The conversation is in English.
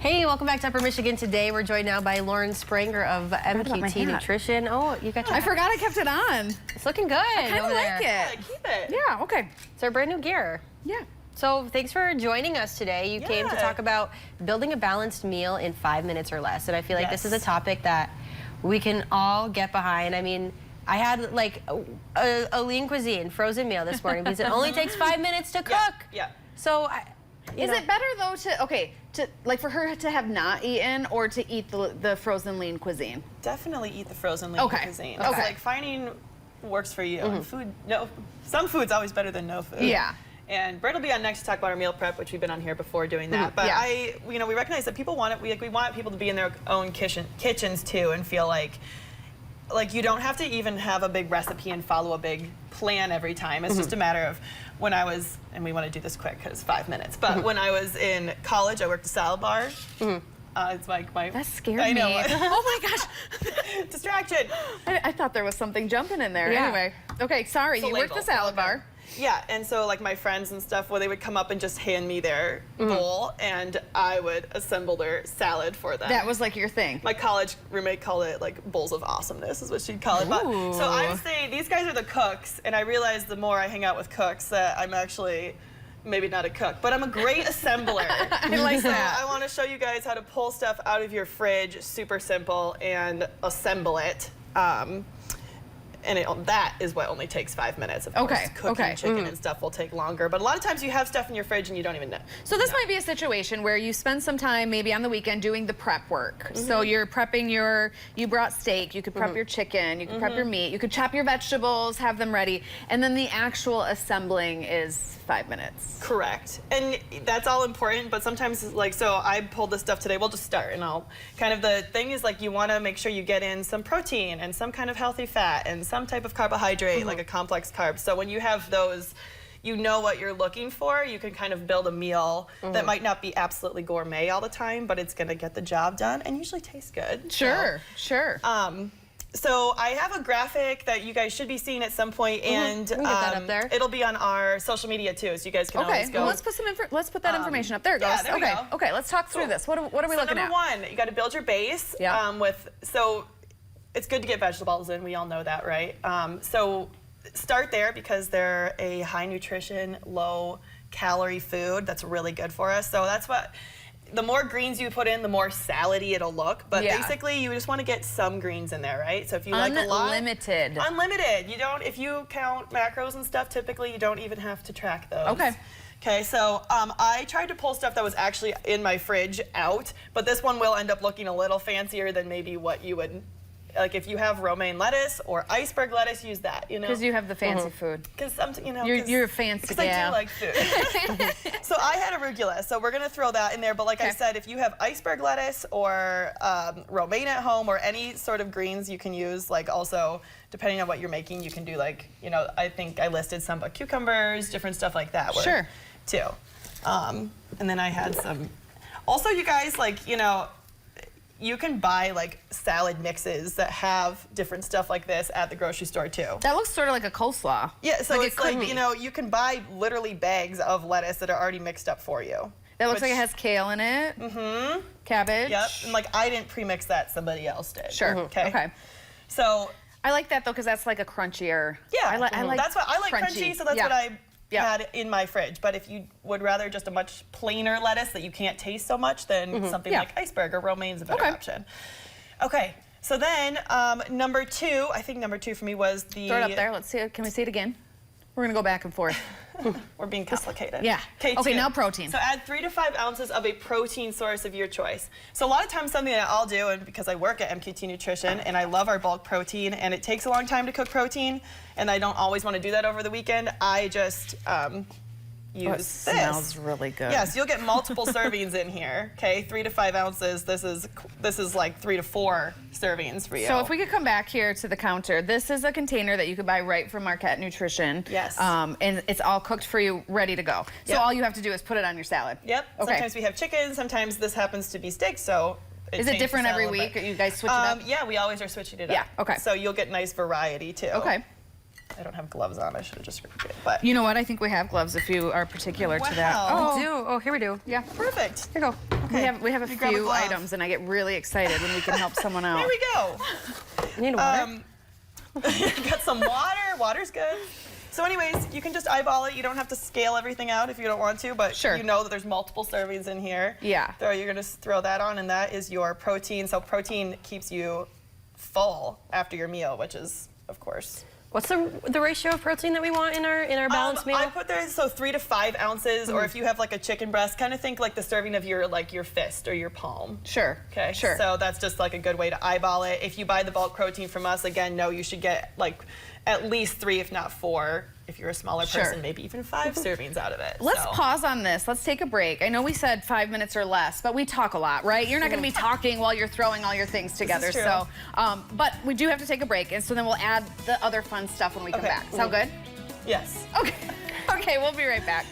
Hey, welcome back to Upper Michigan. Today we're joined now by Lauren Spranger of MQT Nutrition. Oh, you got your I forgot I kept it on. It's looking good. I kind of like it. Yeah, keep it. Yeah, okay. It's our brand new gear. Yeah. So thanks for joining us today. You came to talk about building a balanced meal in 5 minutes or less. And I feel like this is a topic that we can all get behind. I mean, I had like a lean cuisine frozen meal this morning because it only takes 5 minutes to cook. Yeah. So Is it better though to like for her to have not eaten or to eat the frozen lean cuisine? Definitely eat the frozen lean cuisine. Okay. It's like finding what works for you. And some food's always better than no food. Yeah. And Britt will be on next to talk about our meal prep, which we've been on here before doing that. But we recognize that people want it. We want people to be in their own kitchens too and feel like you don't have to even have a big recipe and follow a big plan every time. It's just a matter of when I was, and we want to do this quick because 5 minutes, but when I was in college, I worked a salad bar. It's like my... That scared me. Oh my gosh. Distraction. I thought there was something jumping in there. Yeah. Anyway. Okay, sorry, you worked the salad bar. Yeah, and so like my friends and stuff, they would come up and just hand me their bowl, and I would assemble their salad for them. That was like your thing. My college roommate called it like bowls of awesomeness is what she'd call it. But, so I would say these guys are the cooks, and I realized the more I hang out with cooks that I'm actually maybe not a cook, but I'm a great assembler. I like that. I want to show you guys how to pull stuff out of your fridge, super simple, and assemble it. And that is what only takes 5 minutes. Of course, cooking chicken and stuff will take longer. But a lot of times you have stuff in your fridge and you don't even know. So this might be a situation where you spend some time maybe on the weekend doing the prep work. So you're prepping you brought steak, you could prep your chicken, you could prep your meat, you could chop your vegetables, have them ready. And then the actual assembling is 5 minutes. Correct. And that's all important, but sometimes so I pulled this stuff today. We'll just start and I'll the thing is you want to make sure you get in some protein and some kind of healthy fat and some type of carbohydrate, like a complex carb. So when you have those, you know what you're looking for. You can kind of build a meal that might not be absolutely gourmet all the time, but it's going to get the job done and usually taste good. Sure. So I have a graphic that you guys should be seeing at some point, and we can get that up there. It'll be on our social media too, so you guys can always go. Well, let's put that information up. There it goes. Yeah, there we go. Okay, let's talk through this. What are we looking at? Number one, you got to build your base. So it's good to get vegetables in. We all know that, right? So start there because they're a high nutrition, low calorie food that's really good for us. So that's what. The more greens you put in, the more salady it'll look. But basically, you just want to get some greens in there, right? So if you like a lot, unlimited. You don't. If you count macros and stuff, typically you don't even have to track those. Okay, so I tried to pull stuff that was actually in my fridge out, but this one will end up looking a little fancier than maybe what you would. Like if you have romaine lettuce or iceberg lettuce, use that, Because you have the fancy food. Because you're a fancy gal. I do like food. So I had arugula, so we're gonna throw that in there. But like I said, if you have iceberg lettuce or romaine at home or any sort of greens you can use, also depending on what you're making, you can do I think I listed some cucumbers, different stuff like that. Too. And then I had some. Also, you guys you can buy salad mixes that have different stuff like this at the grocery store too. That looks sort of like a coleslaw. Yeah, so it's you can buy literally bags of lettuce that are already mixed up for you. That looks like it has kale in it. Cabbage. Yep, and I didn't pre-mix that, somebody else did. Sure. Okay. So I like that though because that's like a crunchier. Yeah, I like that's what I like crunchy, so that's what I had in my fridge. But if you would rather just a much plainer lettuce that you can't taste so much, then something like iceberg or romaine's a better option. Okay, so then number two, I think number two for me was the... Throw it up there, let's see it. Can we see it again? We're gonna go back and forth. We're being complicated. Yeah. Okay, now protein. So add 3 to 5 ounces of a protein source of your choice. So a lot of times something that I'll do, and because I work at MQT Nutrition and I love our bulk protein, and it takes a long time to cook protein, and I don't always want to do that over the weekend, I just use this. Smells really good. Yes, you'll get multiple servings in here. Okay, 3 to 5 ounces. This is like 3 to 4 servings for you. So if we could come back here to the counter, this is a container that you could buy right from MQT Nutrition. Yes. And it's all cooked for you, ready to go. So all you have to do is put it on your salad. Yep. Okay. Sometimes we have chicken. Sometimes this happens to be steak. So is it different every week? You guys switch it up? Yeah, we always are switching it up. Yeah. Okay. So you'll get nice variety too. Okay. I don't have gloves on. I should have just ripped it. But You know what? I think we have gloves if you are particular to that. Wow. We do. Oh, here we do. Yeah. perfect. Here you go. Okay. We have a You grab a few glove. items, and I get really excited when we can help someone out. There we go. You need water? Got some water. Water's good. So anyways, you can just eyeball it. You don't have to scale everything out if you don't want to, but Sure. you know that there's multiple servings in here. Yeah. So you're gonna throw that on, and that is your protein. So protein keeps you full after your meal, which is, of course. What's the ratio of protein that we want in our balanced meal? I put there 3 to 5 ounces, or if you have like a chicken breast, kind of think like the serving of your fist or your palm. Sure. Okay. Sure. So that's just like a good way to eyeball it. If you buy the bulk protein from us, again, no, you should get like at least 3, if not 4. If you're a smaller Sure. person, maybe even 5 servings out of it. Let's So. pause on this. Let's take a break. I know we said 5 minutes or less, but we talk a lot, right? You're not going to be talking while you're throwing all your things together. true. So, but we do have to take a break, and so then we'll add the other fun stuff when we come Okay. back. Sound good? Yes. Okay. Okay, we'll be right back.